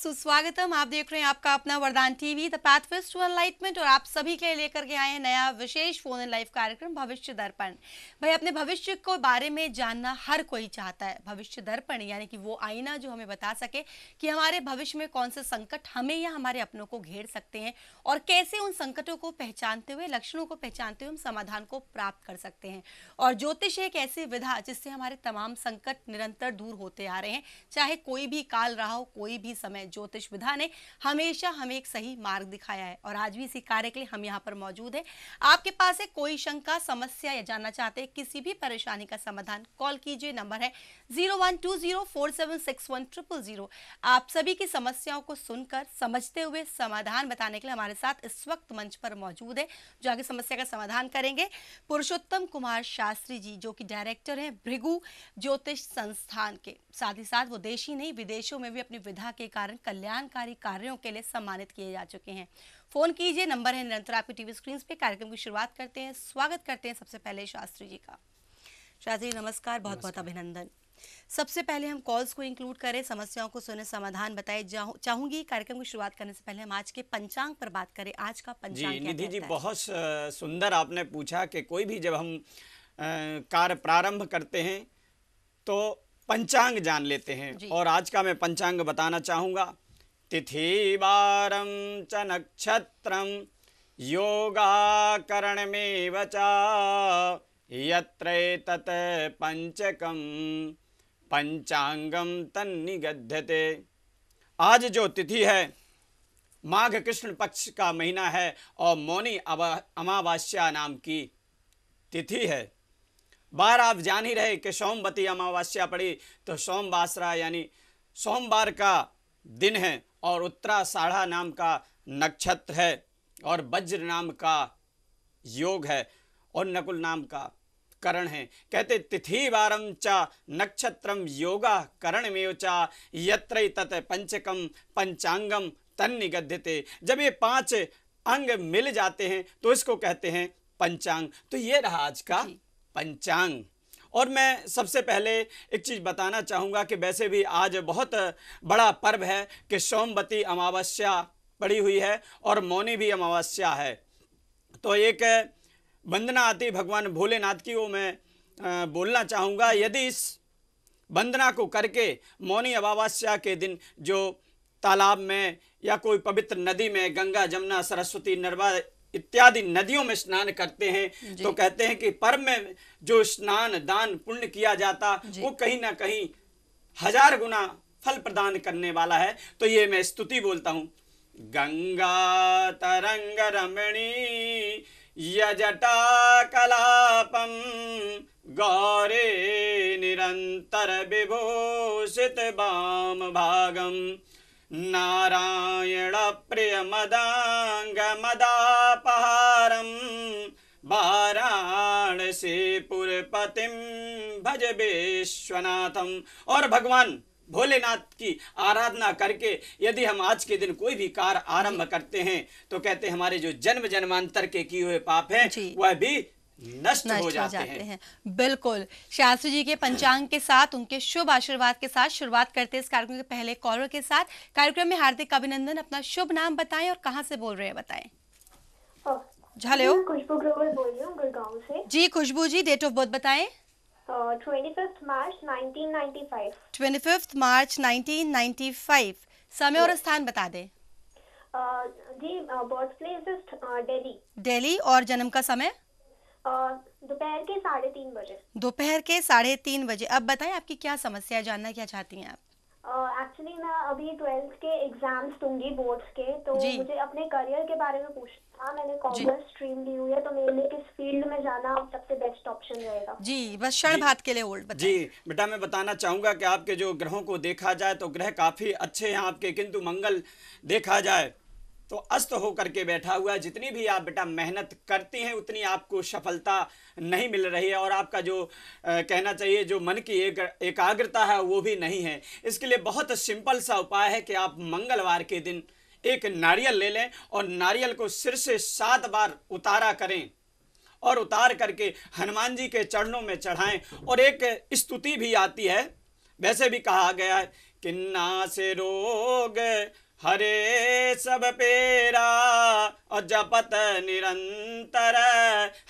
सुस्वागतम। आप देख रहे हैं आपका अपना Vardan TV, the pathways to enlightenment, और आप सभी के लिए लेकर के आए हैं नया विशेष फोन इन लाइव कार्यक्रम भविष्य दर्पण। भाई, अपने भविष्य को बारे में जानना हर कोई चाहता है। भविष्य दर्पण यानी कि वो आईना जो हमें बता सके कि हमारे भविष्य में कौन से संकट हमें या हमारे अपनों को घेर सकते हैं और कैसे उन संकटों को पहचानते हुए, लक्षणों को पहचानते हुए हम समाधान को प्राप्त कर सकते हैं। और ज्योतिष एक ऐसी विधा जिससे हमारे तमाम संकट निरंतर दूर होते आ रहे हैं, चाहे कोई भी काल रहा हो, कोई भी समय। ज्योतिष विधा ने हमेशा हमें एक सही मार्ग दिखाया है और आज भी इसी कार्य के लिए हम यहाँ पर मौजूद हैं। आपके पास है कोई शंका, समस्या या जानना चाहते हैं किसी भी परेशानी का समाधान, कॉल कीजिए। नंबर है 0120476100। आप सभी की समस्याओं को सुनकर समझते हुए समाधान बताने के लिए हमारे साथ इस वक्त मंच पर मौजूद है, जो आगे समस्या का समाधान करेंगे, पुरुषोत्तम कुमार शास्त्री जी, जो कि डायरेक्टर हैं भृगु ज्योतिष संस्थान के। साथ ही साथ वो देश ही नहीं, विदेशों में भी अपनी विधा के कारण कल्याणकारी कार्यों के लिए सम्मानित किए जा चुके हैं। फोन कीजिए, नंबर है निरंतर आपकी टीवी स्क्रीन पे। कार्यक्रम की शुरुआत करते हैं, स्वागत करते हैं सबसे पहले शास्त्री जी का। शास्त्री जी नमस्कार, बहुत बहुत अभिनंदन। सबसे पहले हम कॉल्स को इंक्लूड करें, समस्याओं को सुने, समाधान बताए। चाहूंगी कार्यक्रम की शुरुआत करने से पहले हम आज के पंचांग पर बात करें। आज का पंचांग क्या निधि जी, कहता है? बहुत सुंदर आपने पूछा कि कोई भी जब हम कार्य प्रारंभ करते हैं तो पंचांग जान लेते हैं। और आज का मैं पंचांग बताना चाहूँगा। तिथि वारम च नक्षत्रम योगाकरणमेव च यत्र तत् पंचकम पंचांगम तन्निगध्यते। आज जो तिथि है माघ कृष्ण पक्ष का महीना है और मौनी अमावस्या नाम की तिथि है। बार आप जान ही रहे कि सोमवती अमावस्या पड़ी तो सोमवासरा यानी सोमवार का दिन है, और उत्तराषाढ़ा नाम का नक्षत्र है, और वज्र नाम का योग है, और नकुल नाम का करण है। कहते तिथि वारम च नक्षत्रम योगा करणमेव च यत्र तत् पंचकम पंचांगम तन्निगध्यते। जब ये पांच अंग मिल जाते हैं तो इसको कहते हैं पंचांग। तो ये रहा आज का पंचांग। और मैं सबसे पहले एक चीज़ बताना चाहूँगा कि वैसे भी आज बहुत बड़ा पर्व है कि सोमवती अमावस्या पड़ी हुई है और मौनी भी अमावस्या है। तो एक वंदना आती भगवान भोलेनाथ की, वो मैं बोलना चाहूँगा। यदि इस वंदना को करके मौनी अमावस्या के दिन जो तालाब में या कोई पवित्र नदी में, गंगा जमुना सरस्वती नर्मदा इत्यादि नदियों में स्नान करते हैं तो कहते हैं कि पर्व में जो स्नान दान पुण्य किया जाता वो कहीं ना कहीं 1000 गुना फल प्रदान करने वाला है। तो ये मैं स्तुति बोलता हूँ। गंगा तरंग रमणी यजटा कलापम गौरे निरंतर विभूषित वाम भागम नारायण प्रिय मदांग मदापहारम वाराणसी पुरपतिम भज विश्वनाथम। और भगवान भोलेनाथ की आराधना करके यदि हम आज के दिन कोई भी कार्य आरंभ करते हैं तो कहते हैं हमारे जो जन्म जन्मांतर के किए हुए पाप हैं वह भी नष्ट हो जाते हैं। बिल्कुल। शास्त्री जी के पंचांग के साथ, उनके शुभ आशीर्वाद के साथ शुरुआत करते हैं इस कार्यक्रम के पहले कॉलर के साथ। कार्यक्रम में हार्दिक अभिनंदन। अपना शुभ नाम बताएं और कहां से बोल रहे हैं बताएं। हेलो, खुशबू ग्रोवर बोल रही हूँ गुड़गांव से। जी खुशबू जी, डेट ऑफ बर्थ बताएं। 25 मार्च 1995। 25 मार्च 1995। समय और स्थान बता दें। जी birth place is Delhi. Delhi. और जन्म का समय? दोपहर के 3:30 बजे। दोपहर के 3:30 बजे। अब बताएं आपकी क्या समस्या है, जानना क्या चाहती हैं आप? एक्चुअली मैं अभी 12th के एग्जाम्स दूंगी बोर्ड्स के, तो मुझे अपने करियर के बारे में पूछना था। मैंने कॉमर्स स्ट्रीम ली हुई है, तो मेरे लिए किस फील्ड में जाना सबसे बेस्ट ऑप्शन रहेगा? जी बस क्षण भात के लिए होल्ड बताएं। जी बेटा, मैं बताना चाहूँगा कि आपके जो ग्रहों को देखा जाए तो ग्रह काफ़ी अच्छे हैं आपके, किंतु मंगल देखा जाए तो अस्त होकर के बैठा हुआ है। जितनी भी आप बेटा मेहनत करती हैं उतनी आपको सफलता नहीं मिल रही है, और आपका जो कहना चाहिए जो मन की एकाग्रता है वो भी नहीं है। इसके लिए बहुत सिंपल सा उपाय है कि आप मंगलवार के दिन एक नारियल ले लें और नारियल को सिर से 7 बार उतारा करें और उतार करके हनुमान जी के चरणों में चढ़ाएं। और एक स्तुति भी आती है, वैसे भी कहा गया है किन्ना से रोग हरे सब पेरा, और जपत निरंतर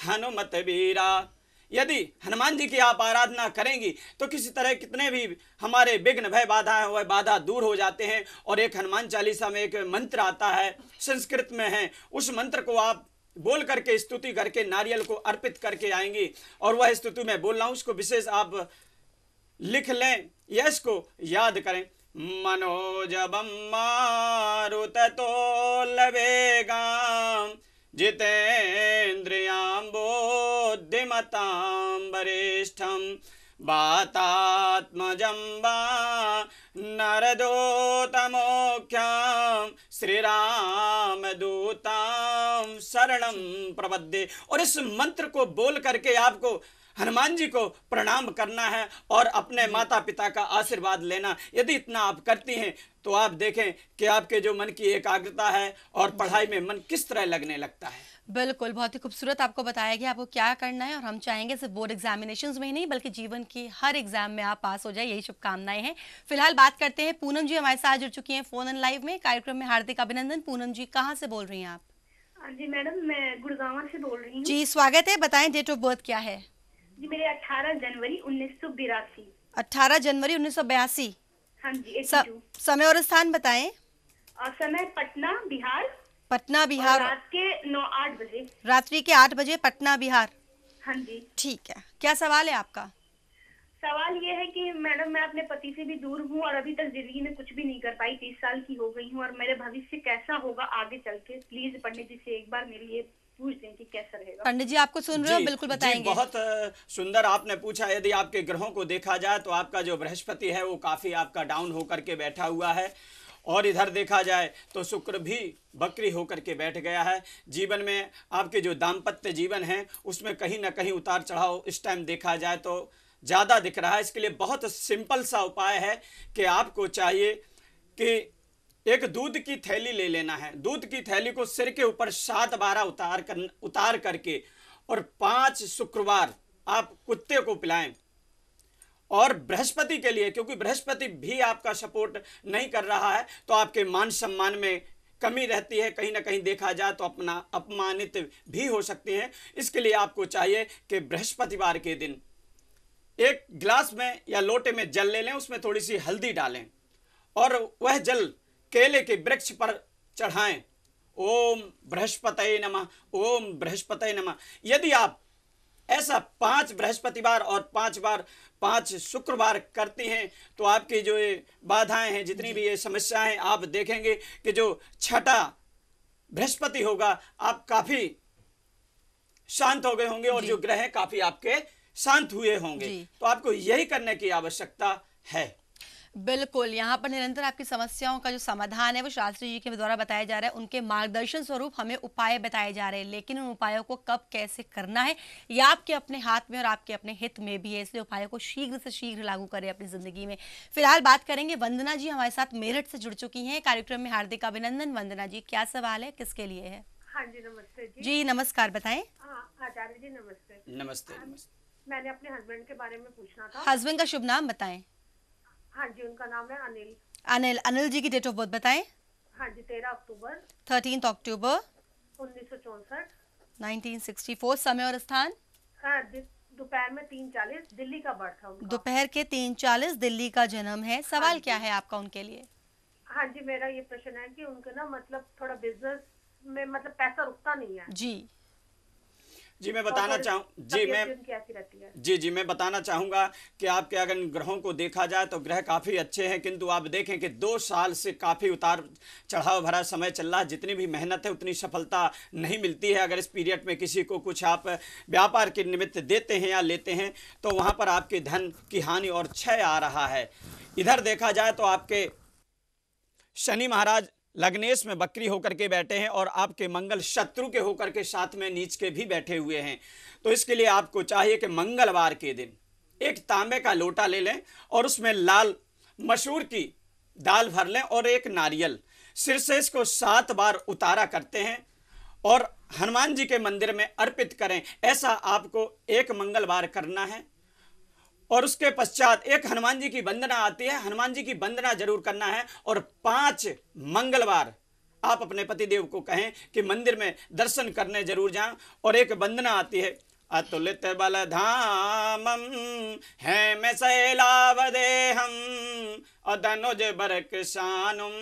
हनुमत वीरा। यदि हनुमान जी की आप आराधना करेंगी तो किसी तरह कितने भी हमारे विघ्न भय बाधाएं वह बाधा दूर हो जाते हैं। और एक हनुमान चालीसा में एक मंत्र आता है, संस्कृत में है, उस मंत्र को आप बोल करके स्तुति करके नारियल को अर्पित करके आएंगी। और वह स्तुति मैं बोल रहा हूँ, उसको विशेष आप लिख लें या इसको याद करें। मनोजवम मारुततुल्यवेगं जितेन्द्रियां बुद्धिमतां वरिष्ठं, वातात्मजं नरदूतमोख्यं श्रीरामदूतं शरणं प्रपद्ये। और इस मंत्र को बोल करके आपको हनुमान जी को प्रणाम करना है और अपने माता पिता का आशीर्वाद लेना। यदि इतना आप करती हैं तो आप देखें कि आपके जो मन की एकाग्रता है और पढ़ाई में मन किस तरह लगने लगता है। बिल्कुल, बहुत ही खूबसूरत आपको बताया गया आपको क्या करना है। और हम चाहेंगे सिर्फ बोर्ड एग्जामिनेशंस में ही नहीं बल्कि जीवन की हर एग्जाम में आप पास हो जाए, यही शुभकामनाएं हैं। फिलहाल बात करते हैं, पूनम जी हमारे साथ जुड़ चुकी हैं फोन इन लाइव में। कार्यक्रम में हार्दिक अभिनंदन। पूनम जी कहाँ से बोल रही हैं आप? जी मैडम, मैं गुड़गांव से बोल रही हूँ। जी स्वागत है, बताएं डेट ऑफ बर्थ क्या है? जी मेरे 18 जनवरी 1982। 18 जनवरी 1982। हाँ जी। समय और स्थान बताएं। समय पटना बिहार। पटना बिहार। रात के 9-8 बजे। रात्रि के 8 बजे पटना बिहार। हाँ जी। ठीक है, क्या सवाल है आपका? सवाल ये है कि मैडम मैं अपने पति से भी दूर हूँ और अभी तक जिंदगी में कुछ भी नहीं कर पाई, 30 साल की हो गई हूँ, और मेरे भविष्य कैसा होगा आगे चल के, प्लीज पंडित जी से एक बार मेरे लिए पूछ दें कि कैसा रहेगा। पंडित जी आपको सुन रहे हो, बिल्कुल बताएंगे। बहुत सुंदर आपने पूछा। यदि आपके ग्रहों को देखा जाए तो आपका जो बृहस्पति है वो काफी आपका डाउन होकर के बैठा हुआ है, और इधर देखा जाए तो शुक्र भी बकरी होकर के बैठ गया है। जीवन में आपके जो दाम्पत्य जीवन है उसमें कहीं ना कहीं उतार चढ़ाव इस टाइम देखा जाए तो ज़्यादा दिख रहा है। इसके लिए बहुत सिंपल सा उपाय है कि आपको चाहिए कि एक दूध की थैली ले लेना है। दूध की थैली को सिर के ऊपर 7 बार उतार करके और 5 शुक्रवार आप कुत्ते को पिलाएं। और बृहस्पति के लिए, क्योंकि बृहस्पति भी आपका सपोर्ट नहीं कर रहा है तो आपके मान सम्मान में कमी रहती है, कहीं ना कहीं देखा जाए तो अपना अपमानित भी हो सकते हैं। इसके लिए आपको चाहिए कि बृहस्पतिवार के दिन एक गिलास में या लोटे में जल ले लें, उसमें थोड़ी सी हल्दी डालें और वह जल केले के वृक्ष पर चढ़ाएं। ओम बृहस्पतये नमः, ओम बृहस्पतये नमः। यदि आप ऐसा 5 बृहस्पतिवार और 5 बार 5 शुक्रवार करती हैं तो आपकी जो ये बाधाएं हैं, जितनी भी ये समस्याएं हैं, आप देखेंगे कि जो छठा बृहस्पति होगा आप काफी शांत हो गए होंगे और जो ग्रह हैं काफी आपके शांत हुए होंगे। तो आपको यही करने की आवश्यकता है। बिल्कुल, यहाँ पर निरंतर आपकी समस्याओं का जो समाधान है वो शास्त्री जी के द्वारा बताया जा रहा है। उनके मार्गदर्शन स्वरूप हमें उपाय बताए जा रहे हैं, लेकिन उन उपायों को कब कैसे करना है यह आपके अपने हाथ में और आपके अपने हित में भी है। इसलिए उपायों को शीघ्र से शीघ्र लागू करें अपनी जिंदगी में। फिलहाल बात करेंगे, वंदना जी हमारे साथ मेरठ से जुड़ चुकी हैं। कार्यक्रम में हार्दिक अभिनंदन। वंदना जी क्या सवाल है, किसके लिए है? हाँ जी नमस्ते जी। जी नमस्कार, बताएं। आचार्य जी नमस्ते। नमस्ते। मैंने अपने हस्बैंड के बारे में पूछना था। हस्बैंड का शुभ नाम बताएं। हाँ जी, उनका नाम है अनिल। अनिल। अनिल जी की डेट ऑफ बर्थ बताएं। हाँ जी 13 अक्टूबर 13 अक्टूबर 1964। 1964। समय और स्थान? दोपहर में 3:40 दिल्ली का बर्थ है उनका। दोपहर के 3:40 दिल्ली का जन्म है। सवाल क्या है आपका उनके लिए? हाँ जी, मेरा ये प्रश्न है कि उनके ना मतलब थोड़ा बिजनेस में मतलब पैसा रुकता नहीं है। जी मैं बताना चाहूँ जी मैं बताना चाहूँगा कि आपके अगर ग्रहों को देखा जाए तो ग्रह काफ़ी अच्छे हैं, किंतु आप देखें कि 2 साल से काफ़ी उतार चढ़ाव भरा समय चल रहा है। जितनी भी मेहनत है उतनी सफलता नहीं मिलती है। अगर इस पीरियड में किसी को कुछ आप व्यापार के निमित्त देते हैं या लेते हैं तो वहाँ पर आपके धन की हानि और क्षय आ रहा है। इधर देखा जाए तो आपके शनि महाराज लग्नेश में बकरी होकर के बैठे हैं और आपके मंगल शत्रु के होकर के साथ में नीच के भी बैठे हुए हैं। तो इसके लिए आपको चाहिए कि मंगलवार के दिन एक तांबे का लोटा ले लें और उसमें लाल मसूर की दाल भर लें और एक नारियल, सिर से इसको 7 बार उतारा करते हैं और हनुमान जी के मंदिर में अर्पित करें। ऐसा आपको एक मंगलवार करना है और उसके पश्चात एक हनुमान जी की वंदना आती है। हनुमान जी की वंदना जरूर करना है और 5 मंगलवार आप अपने पतिदेव को कहें कि मंदिर में दर्शन करने जरूर जाएं। और एक वंदना आती है, अतुलित बल धामम है मैं शैलावदेहम अदनुज बरकशानुम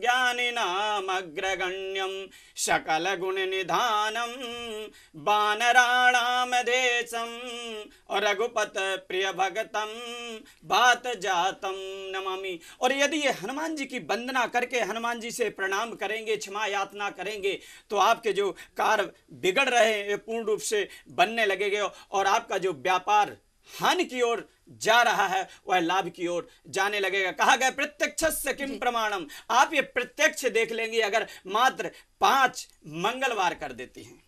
ज्ञानी नाम अग्रगण्यम सकल गुण निधानम बानराणाम देशम और रघुपत प्रिय भगतम बात जातम नमामि। और यदि ये हनुमान जी की वंदना करके हनुमान जी से प्रणाम करेंगे, क्षमा यातना करेंगे, तो आपके जो कार्य बिगड़ रहे हैं ये पूर्ण रूप से बनने लगेंगे और आपका जो व्यापार हानि की ओर जा रहा है वह लाभ की ओर जाने लगेगा। कहा गया प्रत्यक्षस्य किम प्रमाणम, आप ये प्रत्यक्ष देख लेंगे अगर मात्र 5 मंगलवार कर देती हैं।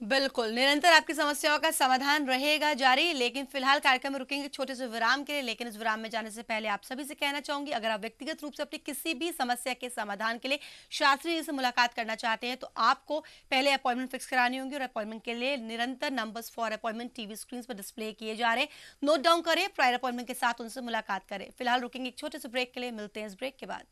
बिल्कुल, निरंतर आपकी समस्याओं का समाधान रहेगा जारी। लेकिन फिलहाल कार्यक्रम में रुकेंगे छोटे से विराम के लिए। लेकिन इस विराम में जाने से पहले आप सभी से कहना चाहूंगी, अगर आप व्यक्तिगत रूप से अपनी किसी भी समस्या के समाधान के लिए शास्त्री जी से मुलाकात करना चाहते हैं तो आपको पहले अपॉइंटमेंट फिक्स करानी होगी। और अपॉइंटमेंट के लिए निरंतर numbers for appointment TV screen पर डिस्प्ले किए जा रहे हैं, नोट डाउन करें, प्रायर अपॉइंटमेंट के साथ उनसे मुलाकात करें। फिलहाल रुकेंगे एक छोटे से ब्रेक के लिए, मिलते हैं इस ब्रेक के बाद।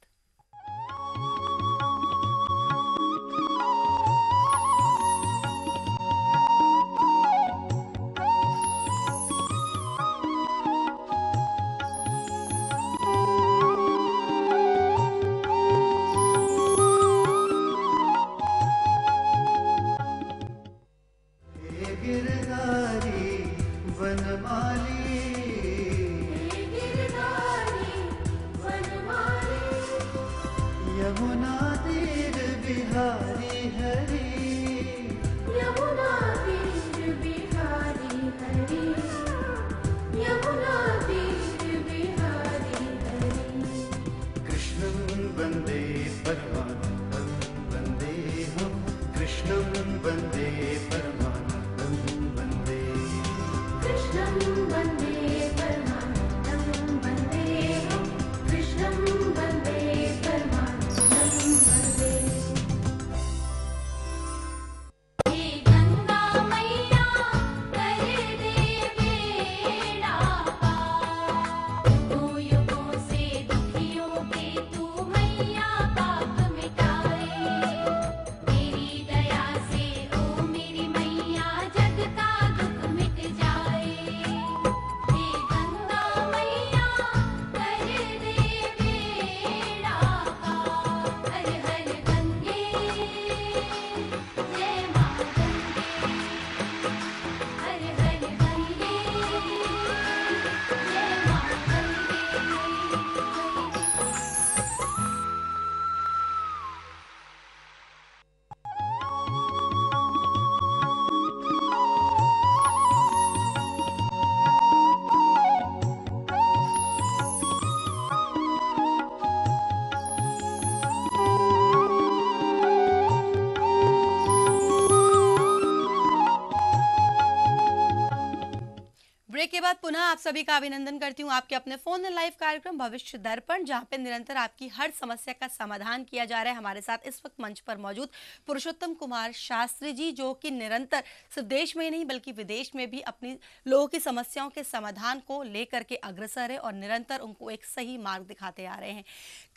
ब्रेक के बाद पुनः आप सभी का अभिनंदन करती हूँ आपके अपने फोन इन लाइव कार्यक्रम भविष्य दर्पण, जहाँ पे निरंतर आपकी हर समस्या का समाधान किया जा रहा है। हमारे साथ इस वक्त मंच पर मौजूद पुरुषोत्तम कुमार शास्त्री जी, जो कि निरंतर सिर्फ देश में ही नहीं बल्कि विदेश में भी अपनी लोगों की समस्याओं के समाधान को लेकर के अग्रसर है और निरंतर उनको एक सही मार्ग दिखाते आ रहे हैं।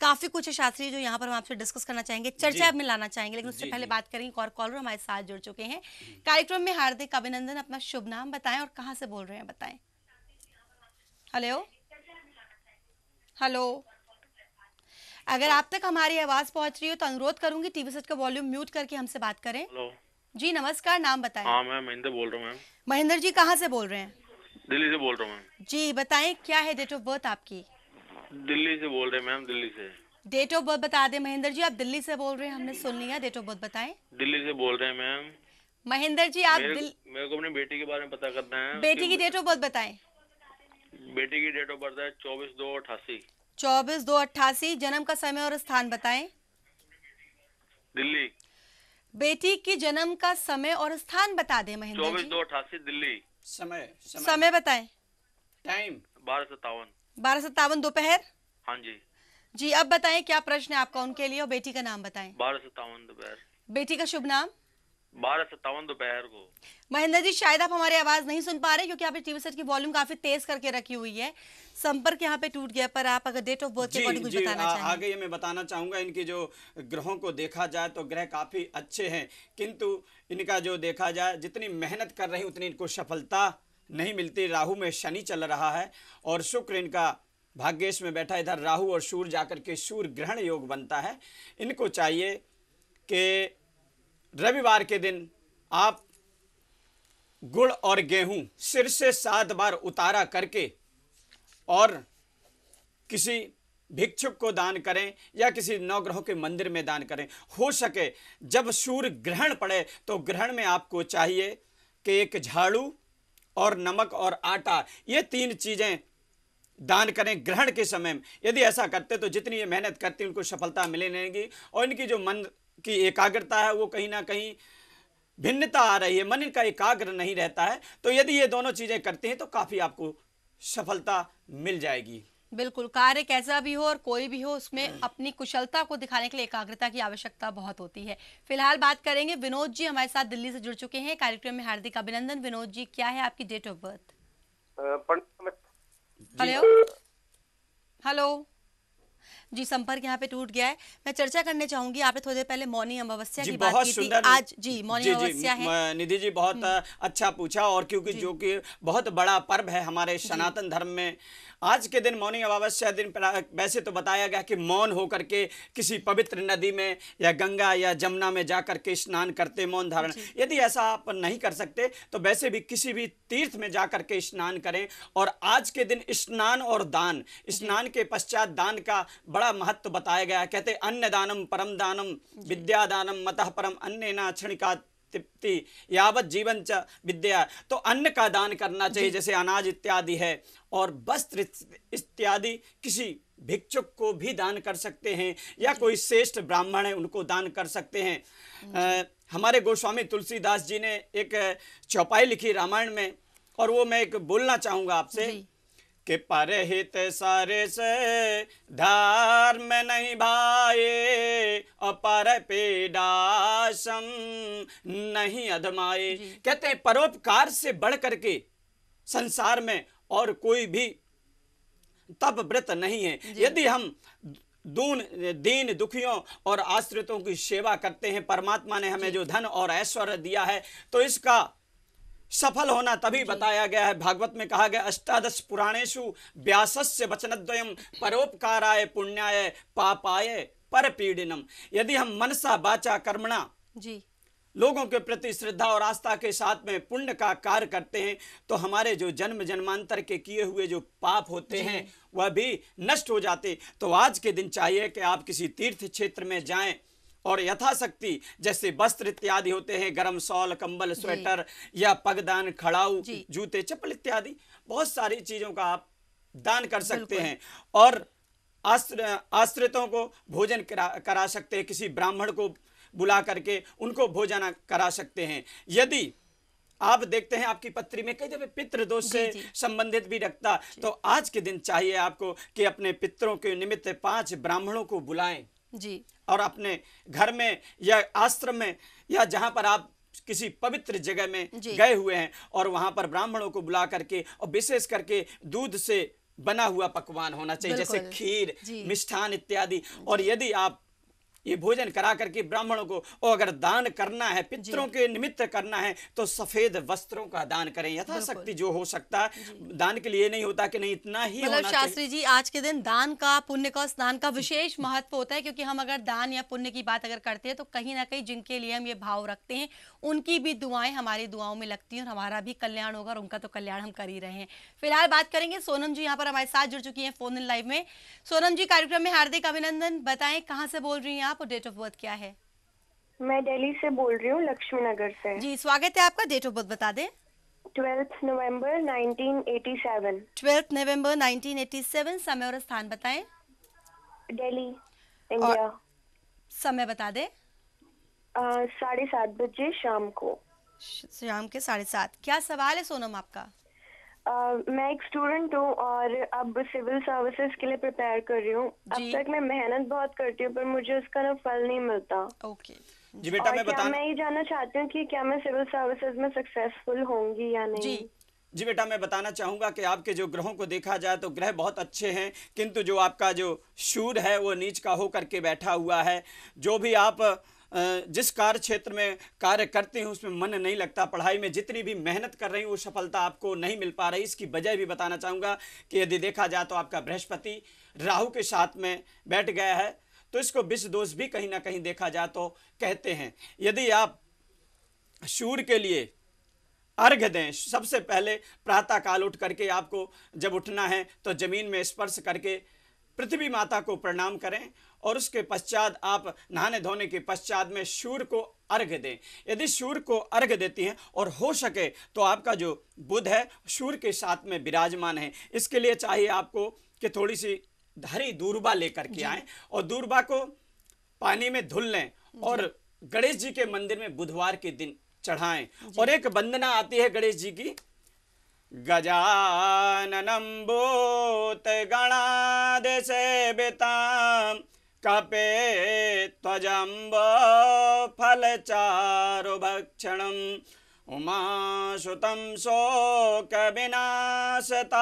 काफी कुछ है शास्त्री जो यहाँ पर हम आपसे डिस्कस करना चाहेंगे, चर्चा में लाना चाहेंगे, लेकिन उससे पहले बात करेंगे। और कॉलर हमारे साथ जुड़ चुके हैं कार्यक्रम में। हार्दिक अभिनंदन, अपना शुभ नाम बताएं और कहाँ से बोल रहे हैं बताएं। हेलो हेलो, अगर आप तक हमारी आवाज पहुंच रही हो तो अनुरोध करूंगी टीवी सेट का वॉल्यूम म्यूट करके हमसे बात करें। हेलो जी नमस्कार, नाम बताएं। हाँ, मैं महेंद्र बोल रहा हूँ मैम। महेंद्र जी कहाँ से बोल रहे हैं? दिल्ली से बोल रहा हूँ मैम। जी बताएं, क्या है डेट ऑफ बर्थ आपकी? दिल्ली से बोल रहे हैं मैम, दिल्ली से। डेट ऑफ बर्थ बता दें महेंद्र जी, आप दिल्ली से बोल रहे हैं, हमने सुन लिया। डेट ऑफ बर्थ बताएं। दिल्ली से बोल रहे हैं मैम। महेंद्र जी आप मेरे को अपनी बेटी के बारे में पता करना है। बेटी की डेट ऑफ बर्थ बताएं। बेटी की डेट ऑफ बर्थ है 24/2/88। 24/2/88। जन्म का समय और स्थान बताएं। दिल्ली। बेटी की जन्म का समय और स्थान बता दें महेंद्र जी। 24/2/88 दिल्ली। समय बताएं। टाइम 12:57। 12:57 दोपहर। हाँ जी जी, अब बताएं क्या प्रश्न है आपका उनके लिए और बेटी का नाम बताएं। 12:57 दोपहर। बेटी का शुभ नाम? 12:57 दोपहर को। महेंद्र जी, शायद आप हमारी आवाज नहीं सुन पा रहे क्योंकि आपने टीवी सेट की वॉल्यूम काफी तेज करके रखी हुई है। संपर्क यहाँ पे टूट गया, पर आप अगर डेट ऑफ बर्थ के अकॉर्डिंग कुछ बताना चाहें। आगे ये मैं बताना चाहूंगा, इनकी जो ग्रहों को देखा जाए तो ग्रह काफी अच्छे हैं, किंतु इनका जो देखा जाए जितनी मेहनत कर रही उतनी इनको सफलता नहीं मिलती। राहु में शनि चल रहा है और शुक्र इनका भाग्येश में बैठा, इधर राहु और सूर्य जाकर के सूर्य ग्रहण योग बनता है। इनको चाहिए कि रविवार के दिन आप गुड़ और गेहूं सिर से 7 बार उतारा करके और किसी भिक्षुक को दान करें या किसी नवग्रहों के मंदिर में दान करें। हो सके जब सूर्य ग्रहण पड़े तो ग्रहण में आपको चाहिए कि एक झाड़ू और नमक और आटा, ये 3 चीजें दान करें ग्रहण के समय में। यदि ऐसा करते तो जितनी ये मेहनत करती उनको सफलता मिले रहेगी और इनकी जो मन की एकाग्रता है वो कहीं ना कहीं भिन्नता आ रही है, मन इनका एकाग्र नहीं रहता है। तो यदि ये दोनों चीजें करते हैं तो काफी आपको सफलता मिल जाएगी। बिल्कुल, कार्य कैसा भी हो और कोई भी हो उसमें अपनी कुशलता को दिखाने के लिए एकाग्रता की आवश्यकता बहुत होती है। फिलहाल बात करेंगे, विनोद जी हमारे साथ दिल्ली से जुड़ चुके हैं कार्यक्रम में, हार्दिक अभिनंदन। विनोद जी, क्या है आपकी date of birth? Hello hello जी, संपर्क यहाँ पे टूट गया है। मैं चर्चा करने चाहूंगी, आपने थोड़ी देर पहले मौनी अमावस्या की बात की थी। आज जी मौनी अमावस्या है। निधि जी बहुत अच्छा पूछा, और क्योंकि जो कि बहुत बड़ा पर्व है हमारे सनातन धर्म में, आज के दिन मौनी अमावस्या दिन वैसे तो बताया गया कि मौन होकर के किसी पवित्र नदी में या गंगा या जमुना में जाकर के स्नान करते, मौन धारण। यदि ऐसा आप नहीं कर सकते तो वैसे भी किसी भी तीर्थ में जाकर के स्नान करें। और आज के दिन स्नान और दान, स्नान के पश्चात दान का बड़ा महत्व बताया गया है। कहते अन्न दानम परम दानम विद्या दानम मतः परम अन्नेना क्षणिका तृप्ति यावत जीवन च विद्या। तो अन्न का दान करना चाहिए, जैसे अनाज इत्यादि है, और वस्त्र इत्यादि किसी भिक्षुक को भी दान कर सकते हैं या कोई श्रेष्ठ ब्राह्मण है उनको दान कर सकते हैं। हमारे गोस्वामी तुलसीदास जी ने एक चौपाई लिखी रामायण में, और वो मैं एक बोलना चाहूंगा आपसे कि परहित सारे से धर्म नहीं भाए और पर पीड़ासम नहीं अधमाए। कहते हैं परोपकार से बढ़ करके संसार में और कोई भी तप व्रत नहीं है। यदि हम दीन दुखियों और आश्रितों की सेवा करते हैं, परमात्मा ने हमें जो धन और ऐश्वर्य दिया है तो इसका सफल होना तभी बताया गया है। भागवत में कहा गया अष्टादश पुराणेषु व्यासस्य वचनद्वयम् परोपकाराय पुण्याय पापाय परपीडनम। यदि हम मनसा वाचा कर्मणा लोगों के प्रति श्रद्धा और आस्था के साथ में पुण्य का कार्य करते हैं तो हमारे जो जन्म जन्मांतर के किए हुए जो पाप होते हैं वह भी नष्ट हो जाते। तो आज के दिन चाहिए कि आप किसी तीर्थ क्षेत्र में जाएं और यथाशक्ति जैसे वस्त्र इत्यादि होते हैं, गरम शॉल, कंबल, स्वेटर या पगदान, खड़ाऊ, जूते, चप्पल इत्यादि बहुत सारी चीजों का आप दान कर सकते हैं। और आश्रितों को भोजन करा सकते हैं, किसी ब्राह्मण को बुला करके उनको भोजन करा सकते हैं। यदि आप देखते हैं आपकी पत्री में कई दफे पितृ दोष से संबंधित भी रखता, तो आज के दिन चाहिए आपको कि अपने पितरों के निमित्त 5 ब्राह्मणों को बुलाएं जी, और अपने घर में या आश्रम में या जहां पर आप किसी पवित्र जगह में गए हुए हैं और वहां पर ब्राह्मणों को बुला करके, और विशेष करके दूध से बना हुआ पकवान होना चाहिए, जैसे खीर, मिष्ठान इत्यादि। और यदि आप ये भोजन करा करके ब्राह्मणों को, और अगर दान करना है, पितरों के निमित्त करना है, तो सफेद वस्त्रों का दान करें यथाशक्ति जो हो सकता है। दान के लिए नहीं होता कि नहीं इतना ही होना चाहिए। शास्त्री जी, आज के दिन दान का, पुण्य का, स्नान का विशेष महत्व होता है, क्योंकि हम अगर दान या पुण्य की बात अगर करते हैं तो कहीं ना कहीं जिनके लिए हम ये भाव रखते हैं उनकी भी दुआएं हमारी दुआओं में लगती हैं और हमारा भी कल्याण होगा और उनका तो कल्याण हम कर ही रहे हैं। फिलहाल बात करेंगे, सोनम जी यहाँ पर हमारे साथ जुड़ चुकी हैं फोन इन लाइव में। सोनम जी, कार्यक्रम में हार्दिक अभिनंदन। बताएं कहाँ से बोल रही हैं आप और डेट ऑफ बर्थ क्या है? मैं दिल्ली से बोल रही हूँ, लक्ष्मी नगर से। जी स्वागत है आपका। डेट ऑफ बर्थ बता दें। 12 नवंबर 1987। 12 नवंबर 1987। समय और स्थान बताएं। दिल्ली, इंडिया। समय बता दें। 7:30 बजे शाम को। शाम के 7:30। क्या सवाल है सोनम आपका? मैं एक स्टूडेंट हूँ और अब सिविल सर्विसेज के लिए प्रिपेयर कर रही हूँ। अब तक मैं मेहनत बहुत करती हूँ पर मुझे उसका ना फल नहीं मिलता। ओके, जी बेटा, मैं ये जानना चाहती हूँ कि क्या मैं सिविल सर्विसेज में सक्सेसफुल होंगी या नहीं। जी बेटा, मैं बताना चाहूँगा कि आपके जो ग्रहों को देखा जाए तो ग्रह बहुत अच्छे हैं, किंतु जो आपका जो सूर्य है वो नीच का होकर के बैठा हुआ है। जो भी आप जिस कार्य क्षेत्र में कार्य करते हैं उसमें मन नहीं लगता, पढ़ाई में जितनी भी मेहनत कर रही हैं वो सफलता आपको नहीं मिल पा रही। इसकी वजह भी बताना चाहूँगा कि यदि देखा जाए तो आपका बृहस्पति राहु के साथ में बैठ गया है, तो इसको विष दोष भी कहीं ना कहीं देखा जाए तो कहते हैं। यदि आप सूर्य के लिए अर्घ्य दें, सबसे पहले प्रातः काल उठ करके आपको जब उठना है तो जमीन में स्पर्श करके पृथ्वी माता को प्रणाम करें, और उसके पश्चात आप नहाने धोने के पश्चात में सूर्य को अर्घ्य दें। यदि सूर्य को अर्घ्य देती हैं और हो सके तो आपका जो बुध है सूर्य के साथ में विराजमान है, इसके लिए चाहिए आपको कि थोड़ी सी हरी दूर्बा लेकर के आएँ और दूर्बा को पानी में धुल लें और गणेश जी के मंदिर में बुधवार के दिन चढ़ाएं। और एक वंदना आती है गणेश जी की, गजाननं भूत गणादिसेवितां कपे त्वजम्ब फलचारु भक्षणम् उमासुतं शोक विनाशतारकं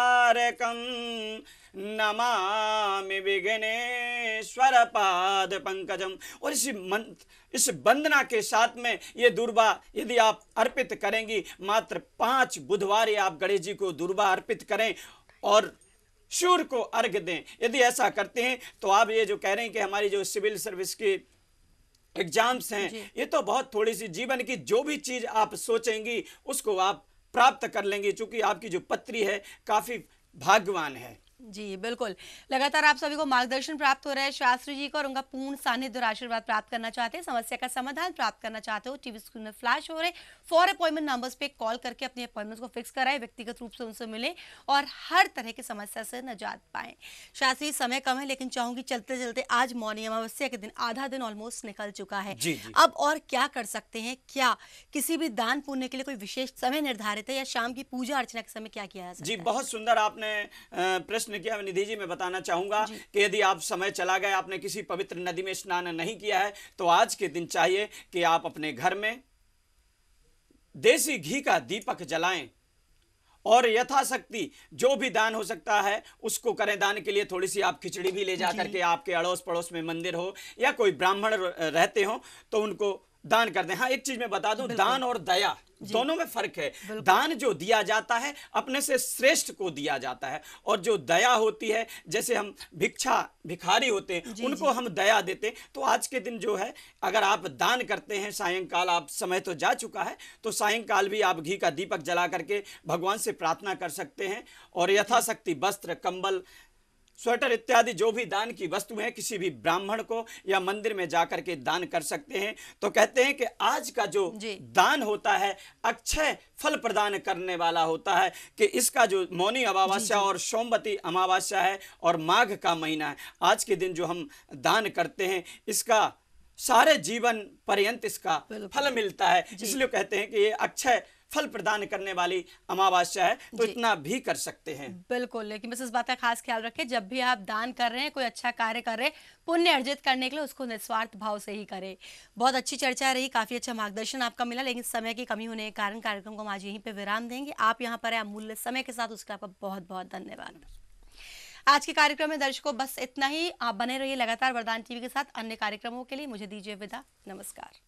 नमामि विघ्नेश्वर पाद पंकजम। और इस वंदना के साथ में ये दुर्बा यदि आप अर्पित करेंगी, मात्र 5 बुधवार आप गणेश जी को दुर्बा अर्पित करें और सूर्य को अर्घ्य दें। यदि ऐसा करते हैं तो आप ये जो कह रहे हैं कि हमारी जो सिविल सर्विस की एग्जाम्स हैं, ये तो बहुत थोड़ी सी, जीवन की जो भी चीज आप सोचेंगी उसको आप प्राप्त कर लेंगे, क्योंकि आपकी जो पत्री है काफी भाग्यवान है। जी बिल्कुल, लगातार आप सभी को मार्गदर्शन प्राप्त हो रहा है शास्त्री जी को, और उनका पूर्ण सानिध्य और आशीर्वाद प्राप्त करना चाहते हैं, समस्या का समाधान प्राप्त करना चाहते हो, टीवी स्क्रीन में फ्लैश हो रहे फॉर अपॉइंटमेंट नंबर्स पे कॉल करके अपनी अपॉइंटमेंट को फिक्स कराएं, व्यक्तिगत रूप से उनसे मिले और हर तरह की समस्या से निजात पाएं। शास्त्री, समय कम है लेकिन चाहूंगी चलते चलते, आज मौनी अमावस्या के दिन आधा दिन ऑलमोस्ट निकल चुका है, अब और क्या कर सकते हैं? क्या किसी भी दान पुण्य के लिए कोई विशेष समय निर्धारित है या शाम की पूजा अर्चना के समय क्या किया जा सकता है? जी बहुत सुंदर आपने प्रश्न किया निधि जी। मैं बताना चाहूंगा कि यदि आप समय चला गया, आपने किसी पवित्र नदी में स्नान नहीं किया है, तो आज के दिन चाहिए कि आप अपने घर में देसी घी का दीपक जलाएं और यथाशक्ति जो भी दान हो सकता है उसको करें। दान के लिए थोड़ी सी आप खिचड़ी भी ले जा करके, आपके अड़ोस पड़ोस में मंदिर हो या कोई ब्राह्मण रहते हो तो उनको दान कर दें। हाँ, एक चीज मैं बता दूं, दान और दया दोनों में फर्क है। दान जो दिया जाता है अपने से श्रेष्ठ को दिया जाता है, और जो दया होती है, जैसे हम भिखारी होते हैं उनको हम दया देते हैं। तो आज के दिन जो है अगर आप दान करते हैं, सायंकाल आप, समय तो जा चुका है, तो सायंकाल भी आप घी का दीपक जला करके भगवान से प्रार्थना कर सकते हैं, और यथाशक्ति वस्त्र, कंबल, स्वेटर इत्यादि जो भी दान की वस्तु है किसी भी ब्राह्मण को या मंदिर में जाकर के दान कर सकते हैं। तो कहते हैं कि आज का जो दान होता है अक्षय फल प्रदान करने वाला होता है, कि इसका जो मौनी अमावस्या और सोमवती अमावस्या है और माघ का महीना है, आज के दिन जो हम दान करते हैं इसका सारे जीवन पर्यंत इसका फल मिलता है। इसलिए कहते हैं कि ये अक्षय फल प्रदान करने वाली अमावस्या है, तो इतना भी कर सकते हैं। बिल्कुल, लेकिन बस इस बात का खास ख्याल रखें, जब भी आप दान कर रहे हैं, कोई अच्छा कार्य कर रहे हैं, पुण्य अर्जित करने के लिए उसको निस्वार्थ भाव से ही करें। बहुत अच्छी चर्चा रही, काफी अच्छा मार्गदर्शन आपका मिला, लेकिन समय की कमी होने के कारण कार्यक्रम को हम आज यहीं पे विराम देंगे। आप यहाँ पर अमूल्य समय के साथ, उसका आपका बहुत बहुत धन्यवाद। आज के कार्यक्रम में दर्शकों बस इतना ही। आप बने रहिए लगातार वरदान टीवी के साथ अन्य कार्यक्रमों के लिए। मुझे दीजिए विदा, नमस्कार।